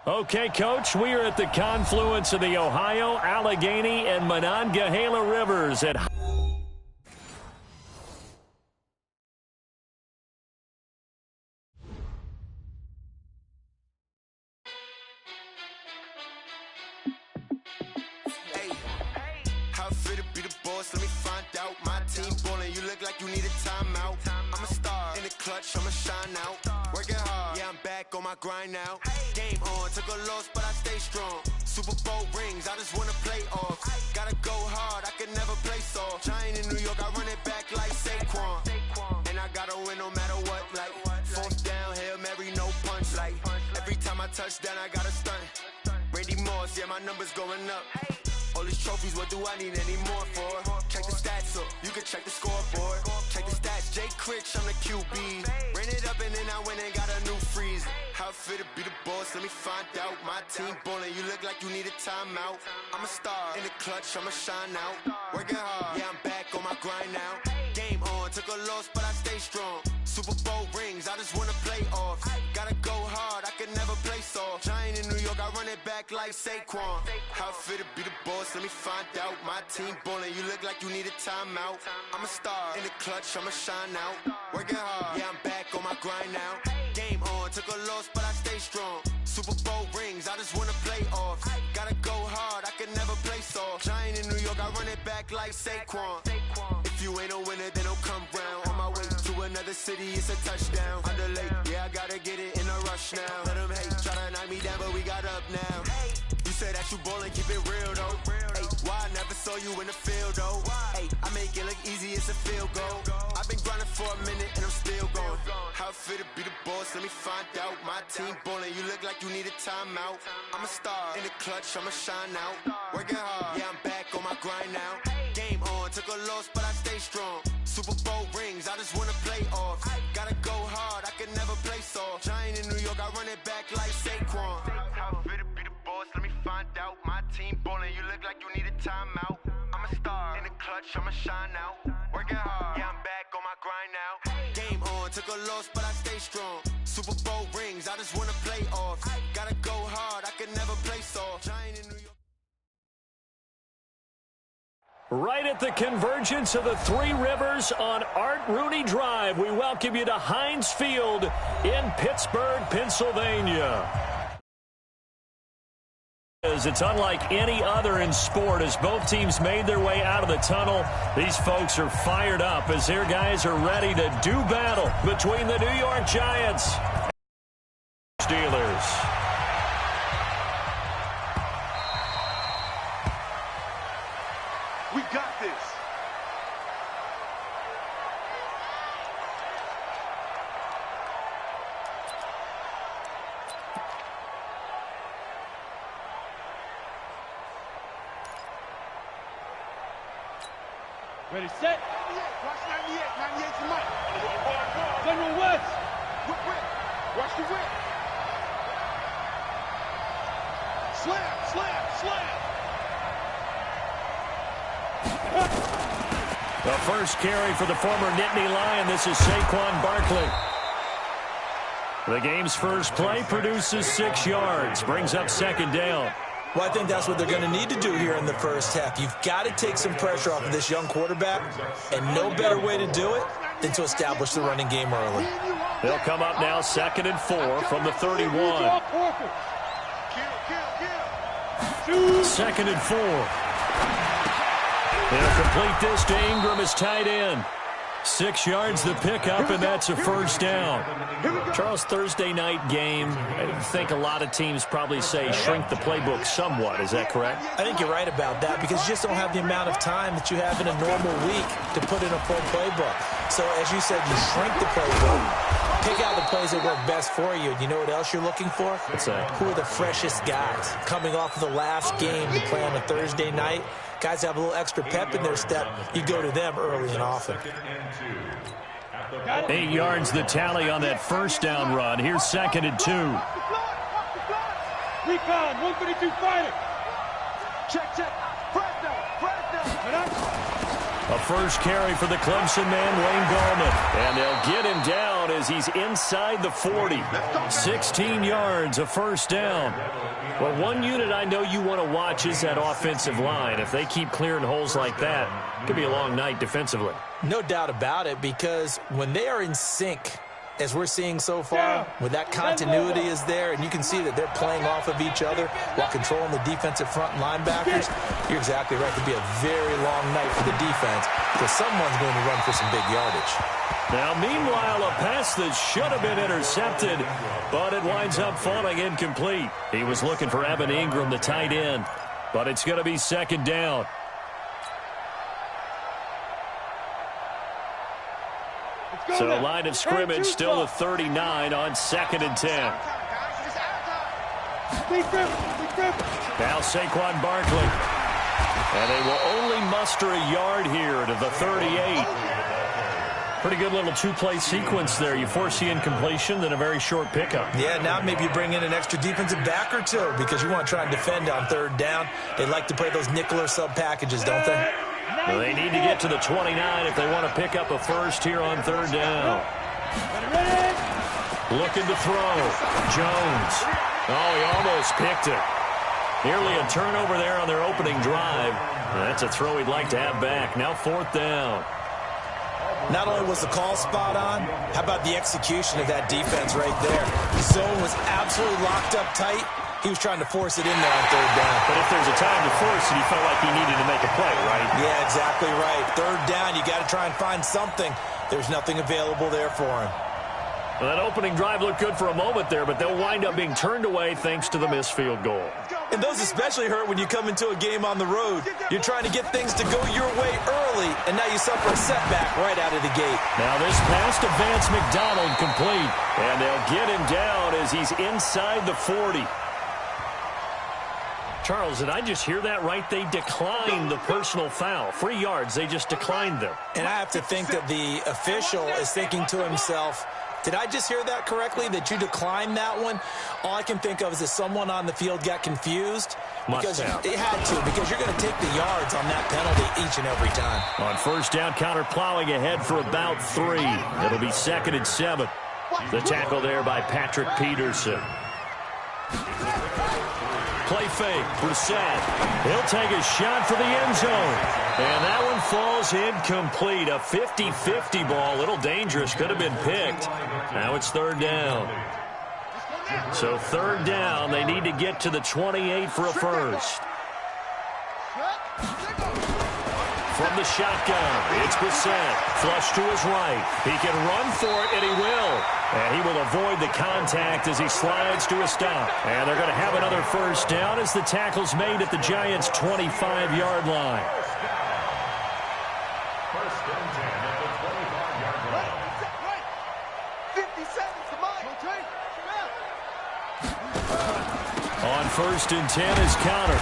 Okay, Coach, we are at the confluence of the Ohio, Allegheny, and Monongahela Rivers at How fit to be the boss? Let me find out. My team ballin', you look like you need a timeout. I'm a star in the clutch, I'ma shine out. Working hard, yeah, I'm back on my grind now. Game on, took a loss, but I stay strong. Super Bowl rings, I just wanna play off. Gotta go hard, I can never play soft. Giant in New York, I run it back like Saquon. And I gotta win no matter what, like fourth down, Hail Mary, no punch. Like every time I touch down, I gotta stunt. Randy Moss, yeah, my numbers going up. All these trophies, what do I need any more for? Check the stats up, you can check the scoreboard. Check the stats, Jay Critch, I'm the QB. Ran it up and then I went and got a new freeze. How fit to be the boss, let me find out. My team ballin', you look like you need a timeout. I'm a star in the clutch, I'ma shine out. Working hard, yeah, I'm back on my grind now. Game on, took a loss, but I stay strong. Super Bowl rings, I just wanna play off. Gotta go hard, I can never play soft. Giant in New York, I run it back like Saquon. How fit to be the boss, let me find out. My team ballin', you look like you need a timeout. I'm a star in the clutch, I'ma shine out. Working hard, yeah, I'm back on my grind now. Game on, took a loss, but I stay strong. Super Bowl rings, I just wanna play off. Gotta go hard, I can never play soft. Giant in New York, I run it back like Saquon. If you ain't a winner, then don't come round. On my way to another city, it's a touchdown. Underlay, yeah, I gotta get it in a rush now. Let them hate, try to knock me down, but we got up now. You said that you ballin', keep it real though. Hey, why I never saw you in the field though? Hey, I make it look easy, it's a field goal. I've been grinding for a minute and I'm still going. How fit to be the boss, let me find out. My team ballin', you look like you need a timeout. I'm a star in the clutch, I'ma shine out. Working hard, yeah, I'm back on my grind now. Game on, took a loss, but I stay strong. Super Bowl rings, I just wanna play off. Gotta go hard, I can never play soft. Giant in New York, I run it back like Saquon. How fit to be the boss, let me find out. My team ballin', you look like you need a timeout. I'm a star in the clutch, I'ma shine out. Working hard, yeah, I'm back on my grind now. Game on, took a loss, but I stay strong. Super Bowl rings, I just wanna play off. Gotta go hard, I can never play soft. Giant in New York. right at the convergence of the Three Rivers on Art Rooney Drive. We welcome you to Heinz Field in Pittsburgh, Pennsylvania. It's unlike any other in sport as both teams made their way out of the tunnel. These folks are fired up as their guys are ready to do battle between the New York Giants and Steelers. We got this. Ready, set. 98. Watch 98. 98's the mic. General West. Whip. Watch the whip. Slam, slam, slam. The first carry for the former Nittany Lion. This is Saquon Barkley. The game's first play produces 6 yards, brings up second down. Well, I think that's what they're going to need to do here in the first half. You've got to take some pressure off of this young quarterback, and no better way to do it than to establish the running game early. They'll come up now 2nd and 4 from the 31. 2nd and 4. They'll complete this to Ingram as tight end. 6 yards the pickup, and that's a first down. Charles, Thursday night game, I think a lot of teams probably say shrink the playbook somewhat. Is that correct? I think you're right about that because you just don't have the amount of time that you have in a normal week to put in a full playbook. So, as you said, you shrink the playbook, pick out the plays that work best for you. And you know what else you're looking for? What's that? Who are the freshest guys coming off of the last game to play on a Thursday night? Guys have a little extra pep in their step. You go to them early and often. 8 yards the tally on that first down run. Here's 2nd and 2. Recon, 132 fighting. Check, check. First down, first down. A first carry for the Clemson man, Wayne Gallman. And they'll get him down as he's inside the 40. 16 yards, a first down. Well, one unit I know you want to watch is that offensive line. If they keep clearing holes like that, it could be a long night defensively. No doubt about it, because when they are in sync, as we're seeing so far, when that continuity is there, and you can see that they're playing off of each other while controlling the defensive front linebackers, you're exactly right. It could be a very long night for the defense because someone's going to run for some big yardage. Now, meanwhile, a pass that should have been intercepted, but it winds up falling incomplete. He was looking for Evan Ingram, the tight end, but it's going to be second down. So line of scrimmage still a 39 on 2nd and 10. Now Saquon Barkley. And they will only muster a yard here to the 38. Pretty good little two-play sequence there. You force the incompletion, then a very short pickup. Yeah, now maybe you bring in an extra defensive back or two because you want to try and defend on 3rd down. They like to play those nickel or sub packages, don't they? Well, they need to get to the 29 if they want to pick up a first here on 3rd down. Looking to throw. Jones. Oh, he almost picked it. Nearly a turnover there on their opening drive. That's a throw he'd like to have back. Now 4th down. Not only was the call spot on, how about the execution of that defense right there? The zone was absolutely locked up tight. He was trying to force it in there on 3rd down. But if there's a time to force it, he felt like he needed to make a play, right? Yeah, exactly right. 3rd down, you got to try and find something. There's nothing available there for him. Well, that opening drive looked good for a moment there, but they'll wind up being turned away thanks to the missed field goal. And those especially hurt when you come into a game on the road. You're trying to get things to go your way early, and now you suffer a setback right out of the gate. Now this pass to Vance McDonald complete, and they'll get him down as he's inside the 40. Charles, did I just hear that right? They declined the personal foul. 3 yards, they just declined them. And I have to think that the official is thinking to himself, did I just hear that correctly, that you declined that one? All I can think of is that someone on the field got confused. Because it had to, because you're going to take the yards on that penalty each and every time. On 1st down, counter plowing ahead for about 3. It'll be 2nd and 7. The tackle there by Patrick Peterson. Play fake, Brissett. He'll take a shot for the end zone. And that one falls incomplete. A 50-50 ball, a little dangerous, could have been picked. Now it's 3rd down. So 3rd down, they need to get to the 28 for a first. From the shotgun, it's Brissett. Flush to his right. He can run for it, and he will. And he will avoid the contact as he slides to a stop. And they're going to have another first down as the tackle's made at the Giants' 25-yard line. First and 10 at the 25-yard line. 50 seconds to mine. On 1st and 10 is Counter.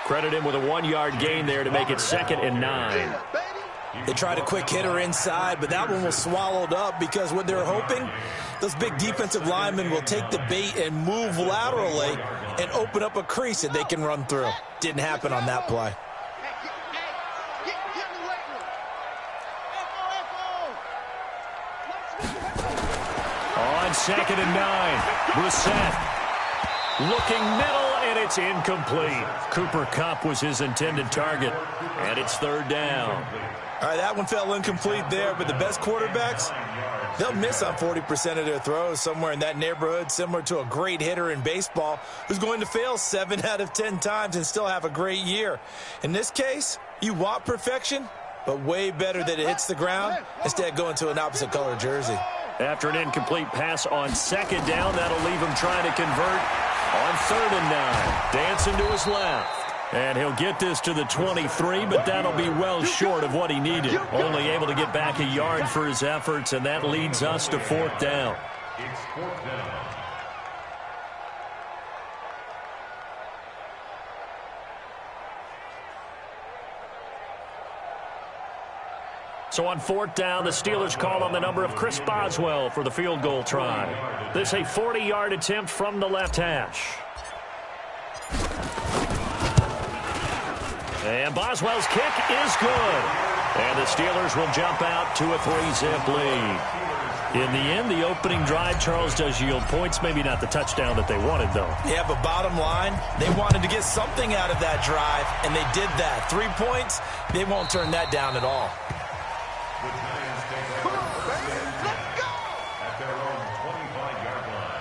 Credit him with a 1-yard gain there to make it 2nd and 9. They tried a quick hitter inside, but that one was swallowed up because what they're hoping, those big defensive linemen will take the bait and move laterally and open up a crease that they can run through. Didn't happen on that play. On 2nd and 9, Brissett looking middle, and it's incomplete. Cooper Kupp was his intended target, and it's 3rd down. All right, that one fell incomplete there, but the best quarterbacks, they'll miss on 40% of their throws, somewhere in that neighborhood, similar to a great hitter in baseball who's going to fail 7 out of 10 times and still have a great year. In this case, you want perfection, but way better that it hits the ground instead of going to an opposite color jersey. After an incomplete pass on 2nd down, that'll leave him trying to convert on 3rd and 9. Dancing to his left. And he'll get this to the 23, but that'll be well short of what he needed. Only able to get back a yard for his efforts, and that leads us to 4th down. It's 4th down. So on 4th down, the Steelers call on the number of Chris Boswell for the field goal try. This a 40-yard attempt from the left hash. And Boswell's kick is good. And the Steelers will jump out to a 3-zip lead. In the end, the opening drive, Charles, does yield points. Maybe not the touchdown that they wanted, though. Yeah, but bottom line, they wanted to get something out of that drive, and they did that. 3 points, they won't turn that down at all. Come on, baby. Let's go. At their own 25-yard line.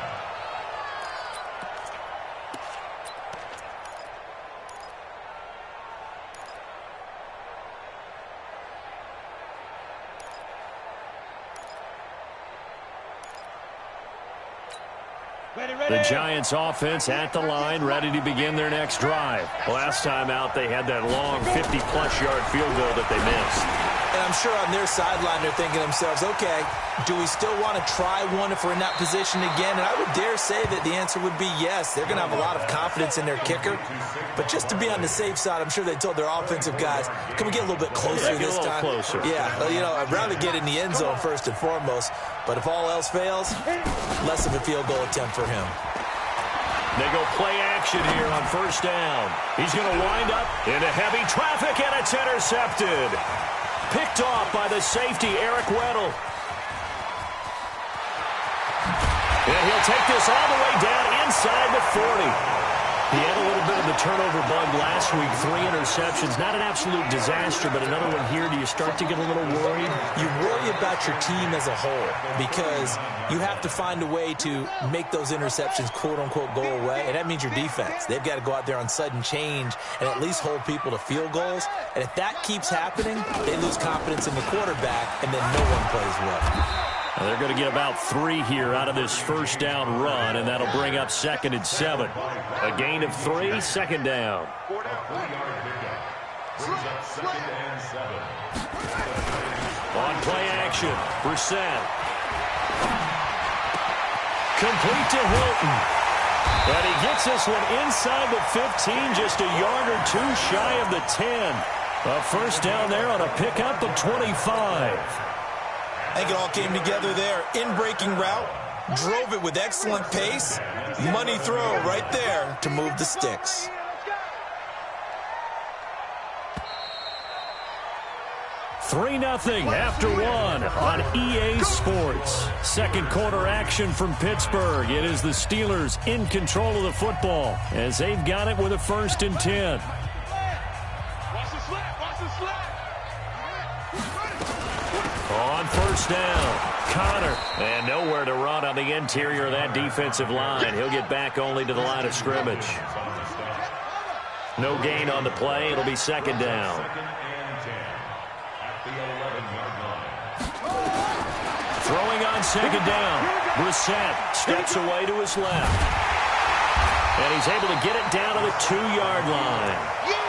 The Giants offense at the line, ready to begin their next drive. Last time out, they had that long 50-plus yard field goal that they missed. And I'm sure on their sideline they're thinking to themselves, okay, do we still want to try one if we're in that position again? And I would dare say that the answer would be yes. They're going to have a lot of confidence in their kicker. But just to be on the safe side, I'm sure they told their offensive guys, can we get a little bit closer this time? Closer. Yeah, well, you know, I'd rather get in the end zone first and foremost. But if all else fails, less of a field goal attempt for him. They go play action here on first down. He's going to wind up into heavy traffic, and it's intercepted. Picked off by the safety, Eric Weddle. And he'll take this all the way down inside the 40. He had a little bit of the turnover bug last week, 3 interceptions. Not an absolute disaster, but another one here. Do you start to get a little worried? You worry about your team as a whole because you have to find a way to make those interceptions, quote-unquote, go away, and that means your defense. They've got to go out there on sudden change and at least hold people to field goals. And if that keeps happening, they lose confidence in the quarterback, and then no one plays well. Well, they're going to get about 3 here out of this first down run, and that'll bring up 2nd and 7. A gain of 3, 2nd down. On play action, Brissett. Complete to Hilton. And he gets this one inside the 15, just a yard or 2 shy of the 10. A first down there on a pickup of 25. I think it all came together there. In-breaking route, drove it with excellent pace. Money throw right there to move the sticks. $3-0 after 1 on EA Sports. Second quarter action from Pittsburgh. It is the Steelers in control of the football as they've got it with a 1st and 10. On first down, Connor. And nowhere to run on the interior of that defensive line. He'll get back only to the line of scrimmage. No gain on the play. It'll be 2nd down. Throwing on 2nd down. Brissett steps away to his left. And he's able to get it down to the 2-yard line.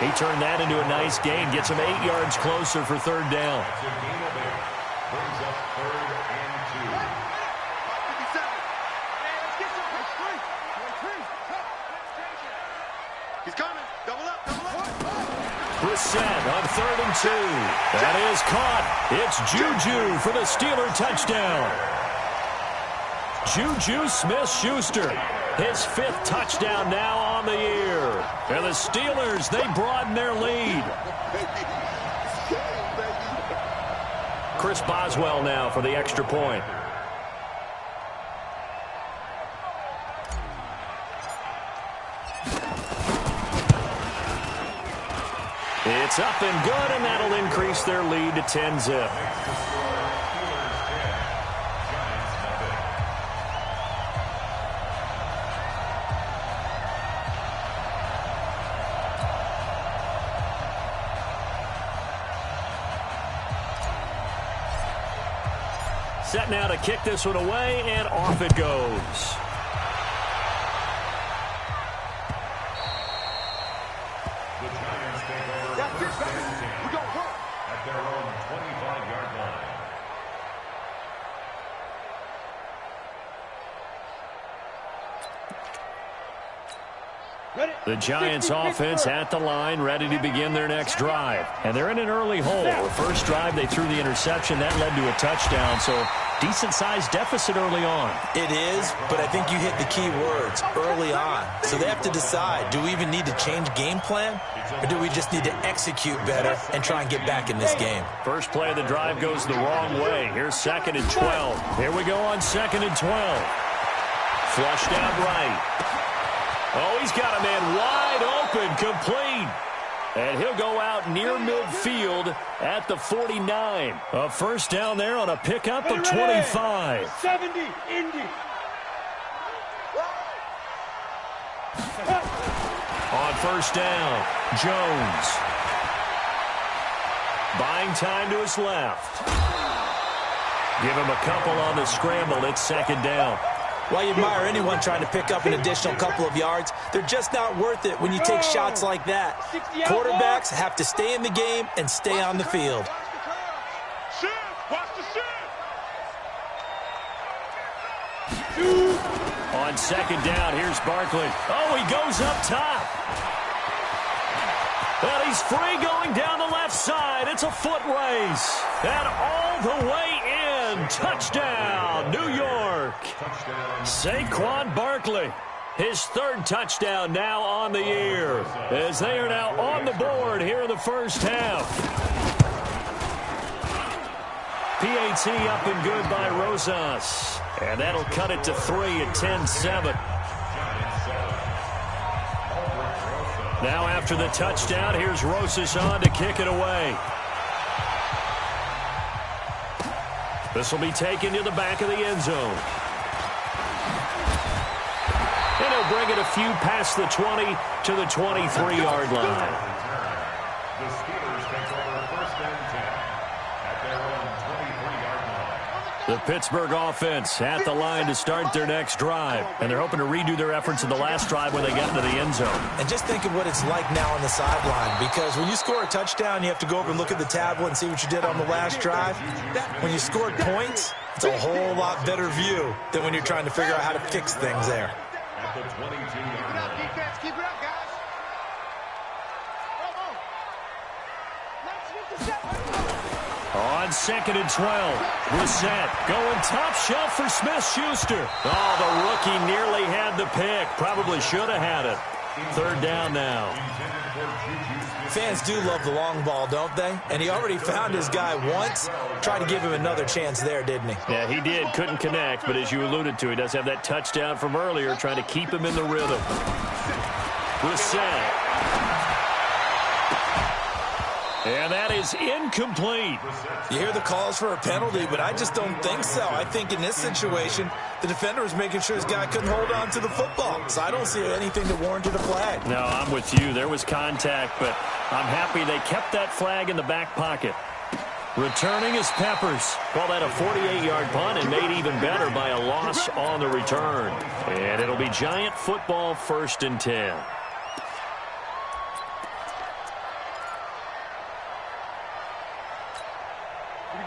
He turned that into a nice gain. Gets him 8 yards closer for 3rd down. He's coming. Double up. Brissett on 3rd and 2. That is caught. It's Juju for the Steeler touchdown. Juju Smith-Schuster, his 5th touchdown now on the year. And the Steelers, they broaden their lead. Chris Boswell now for the extra point. It's up and good, and that'll increase their lead to 10-zip. Set now to kick this one away, and off it goes. At their own 25-yard line. The Giants offense at the line, ready to begin their next drive. And they're in an early hole. The first drive, they threw the interception. That led to a touchdown. So decent-sized deficit early on. It is, but I think you hit the key words, early on. So they have to decide, do we even need to change game plan, or do we just need to execute better and try and get back in this game? First play of the drive goes the wrong way. Here's 2nd and 12. Here we go on 2nd and 12. Flushed out right. Oh, he's got a man wide open, complete. And he'll go out near midfield at the 49. A first down there on a pickup of 25. 70, Indy. On first down, Jones. Buying time to his left. Give him a couple on the scramble. It's 2nd down. While you admire anyone trying to pick up an additional couple of yards, they're just not worth it when you take shots like that. Quarterbacks have to stay in the game and stay on the field. On 2nd down, here's Barkley. Oh, he goes up top. And he's free going down the left side. It's a foot race. And all the way in. Touchdown, New York. Saquon Barkley. His 3rd touchdown now on the year, as they are now on the board here in the first half. PAT up and good by Rosas. And that'll cut it to 3 at 10-7. Now after the touchdown, here's Rosas on to kick it away. This will be taken to the back of the end zone. And he'll bring it a few past the 20 to the 23-yard line. The Steelers take over 1st and 10 at their own 23-yard line. The Pittsburgh offense at the line to start their next drive. And they're hoping to redo their efforts in the last drive when they got into the end zone. And just think of what it's like now on the sideline, because when you score a touchdown, you have to go over and look at the tablet and see what you did on the last drive. When you scored points, it's a whole lot better view than when you're trying to figure out how to fix things there. At the 22-yard line. Defense, keep it up, guys. On 2nd and 12, Brissett going top shelf for Smith-Schuster. Oh, the rookie nearly had the pick. Probably should have had it. 3rd down now. Fans do love the long ball, don't they? And he already found his guy once. Tried to give him another chance there, didn't he? Yeah, he did. Couldn't connect, but as you alluded to, he does have that touchdown from earlier, trying to keep him in the rhythm. Brissett. And that is incomplete. You hear the calls for a penalty, but I just don't think so. I think in this situation, the defender was making sure his guy couldn't hold on to the football. So I don't see anything that warranted a flag. No, I'm with you. There was contact, but I'm happy they kept that flag in the back pocket. Returning is Peppers. Call that a 48-yard punt and made even better by a loss on the return. And it'll be Giant football 1st and 10.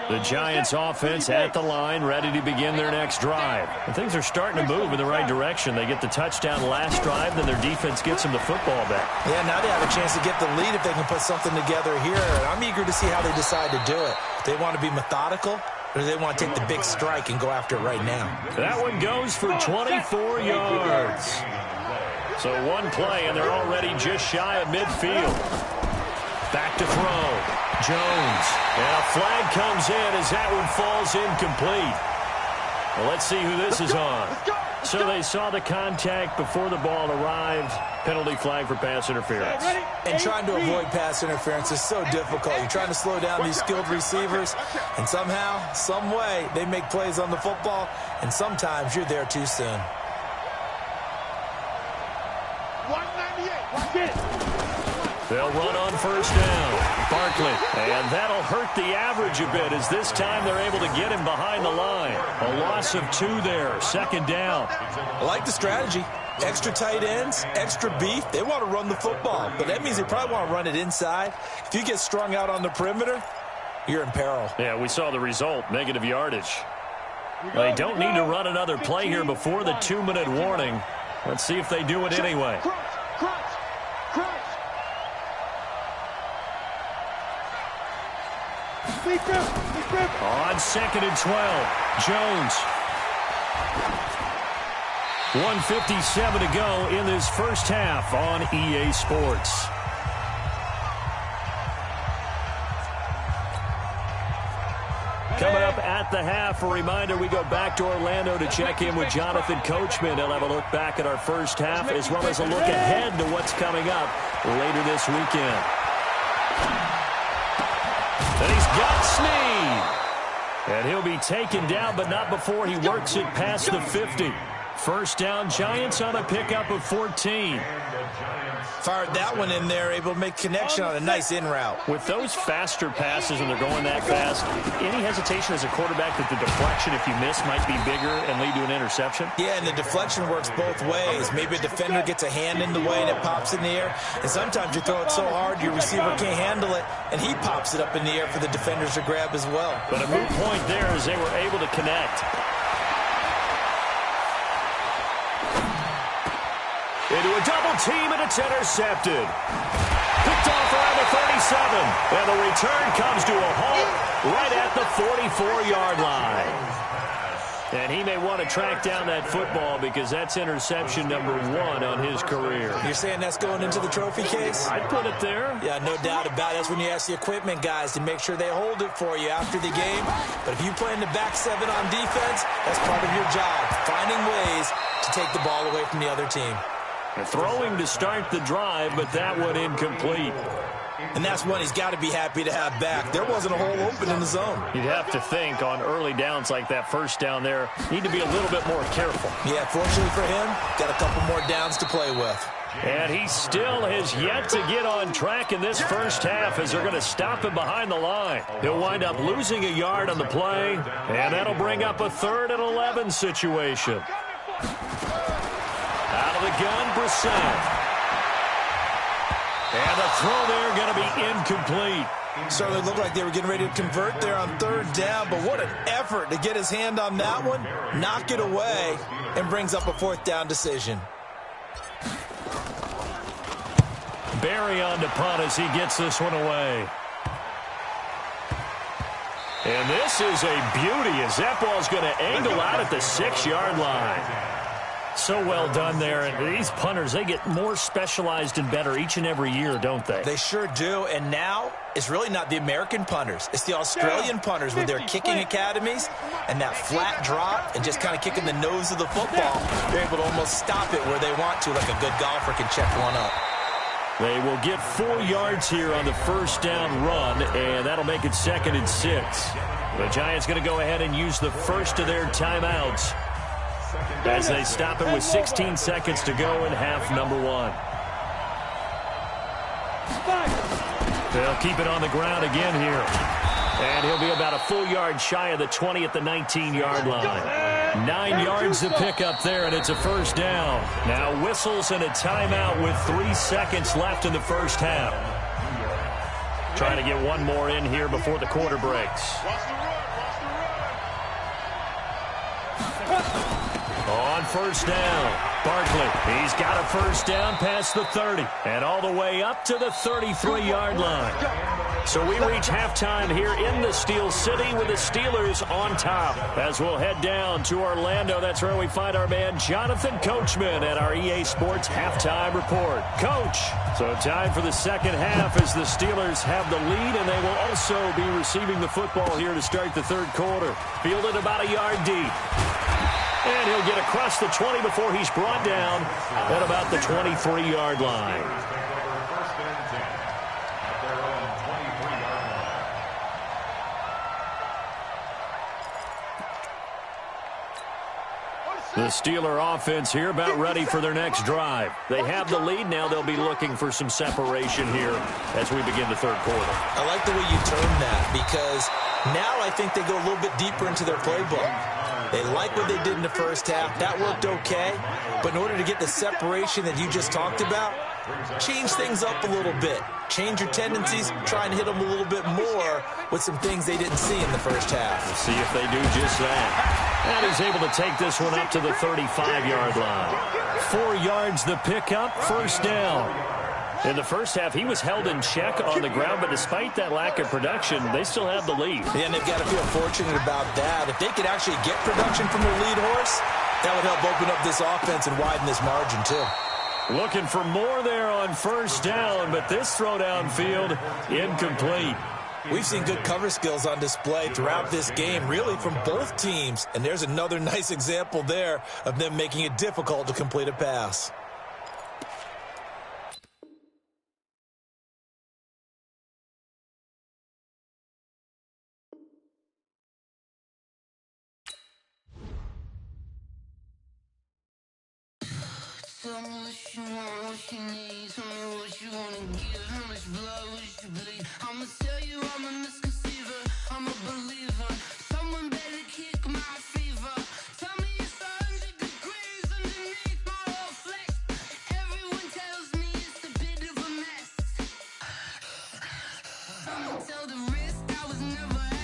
The Giants offense at the line, ready to begin their next drive. And things are starting to move in the right direction. They get the touchdown last drive, then their defense gets them the football back. Yeah, now they have a chance to get the lead if they can put something together here. And I'm eager to see how they decide to do it. They want to be methodical, or do they want to take the big strike and go after it right now? That one goes for 24 yards. So one play, and they're already just shy of midfield. Back to throw. Jones. And a flag comes in as that one falls incomplete. Well, let's see who this is on. So they saw the contact before the ball arrived. Penalty flag for pass interference. And trying to avoid pass interference is so difficult. You're trying to slow down these skilled receivers, and somehow, some way, they make plays on the football, and sometimes you're there too soon. 198. Watch it. They'll run on first down. Barkley. And that'll hurt the average a bit as this time they're able to get him behind the line. A loss of 2 there. 2nd down. I like the strategy. Extra tight ends, extra beef. They want to run the football, but that means they probably want to run it inside. If you get strung out on the perimeter, you're in peril. Yeah, we saw the result. Negative yardage. They don't need to run another play here before the 2-minute warning. Let's see if they do it anyway. On 2nd and 12, Jones. 1:57 to go in this first half on EA Sports. Coming up at the half, a reminder, we go back to Orlando to check in with Jonathan Coachman. He'll have a look back at our first half as well as a look ahead to what's coming up later this weekend. And he's got Snead. And he'll be taken down, but not before he works it past the 50. First down, Giants on a pickup of 14. Fired that one in there, able to make connection on a nice in route. With those faster passes and they're going that fast, any hesitation as a quarterback that the deflection, if you miss, might be bigger and lead to an interception? Yeah, and the deflection works both ways. Maybe a defender gets a hand in the way and it pops in the air. And sometimes you throw it so hard your receiver can't handle it, and he pops it up in the air for the defenders to grab as well. But a moot point there as they were able to connect. Into a double team, and it's intercepted. Picked off around the 37. And the return comes to a halt right at the 44-yard line. And he may want to track down that football because that's interception number 1 on his career. You're saying that's going into the trophy case? I'd put it there. Yeah, no doubt about it. That's when you ask the equipment guys to make sure they hold it for you after the game. But if you play in the back 7 on defense, that's part of your job, finding ways to take the ball away from the other team. Throwing to start the drive, but that one incomplete. And that's one he's got to be happy to have back. There wasn't a hole open in the zone. You'd have to think on early downs like that first down there, need to be a little bit more careful. Yeah, fortunately for him, got a couple more downs to play with. And he still has yet to get on track in this first half as they're going to stop him behind the line. He'll wind up losing a yard on the play, and that'll bring up a 3rd and 11 situation. Out of the gun, Brissett. And the throw there going to be incomplete. Certainly looked like they were getting ready to convert there on 3rd down, but what an effort to get his hand on that one, knock it away, and brings up a 4th down decision. Barry on to punt as he gets this one away. And this is a beauty as that ball's going to angle out at the 6-yard line. So well done there. And these punters, they get more specialized and better each and every year, don't they? They sure do. And now it's really not the American punters. It's the Australian punters with their kicking academies and that flat drop and just kind of kicking the nose of the football. They're able to almost stop it where they want to, like a good golfer can check one up. They will get 4 yards here on the first down run, and that'll make it 2nd and 6. The Giants going to go ahead and use the first of their timeouts as they stop it with 16 seconds to go in half number 1. They'll keep it on the ground again here. And he'll be about a full yard shy of the 20 at the 19-yard line. 9 yards to pick up there, and it's a first down. Now whistles and a timeout with 3 seconds left in the first half. Trying to get one more in here before the quarter breaks. On first down, Barkley, he's got a first down past the 30 and all the way up to the 33-yard line. So we reach halftime here in the Steel City with the Steelers on top. As we'll head down to Orlando, that's where we find our man Jonathan Coachman at our EA Sports Halftime Report. Coach, so time for the second half as the Steelers have the lead, and they will also be receiving the football here to start the third quarter. Fielded about a yard deep. And he'll get across the 20 before he's brought down at about the 23-yard line. The Steeler offense here about ready for their next drive. They have the lead. Now they'll be looking for some separation here as we begin the third quarter. I like the way you term that because now I think they go a little bit deeper into their playbook. They like what they did in the first half. That worked okay. But in order to get the separation that you just talked about, change things up a little bit. Change your tendencies. Try and hit them a little bit more with some things they didn't see in the first half. We'll see if they do just that. And he's able to take this one up to the 35-yard line. 4 yards the pickup, first down. In the first half, he was held in check on the ground, but despite that lack of production, they still have the lead. Yeah, and they've got to feel fortunate about that. If they could actually get production from their lead horse, that would help open up this offense and widen this margin, too. Looking for more there on first down, but this throw downfield, incomplete. We've seen good cover skills on display throughout this game, really from both teams. And there's another nice example there of them making it difficult to complete a pass. Tell me what you want, what you need. Tell me what you wanna give. How much blood would you bleed? I'ma tell you I'm a misconceiver. I'm a believer. Someone better kick my fever. Tell me it's 100 degrees underneath my whole flesh. Everyone tells me it's a bit of a mess. Someone tell the risk I was never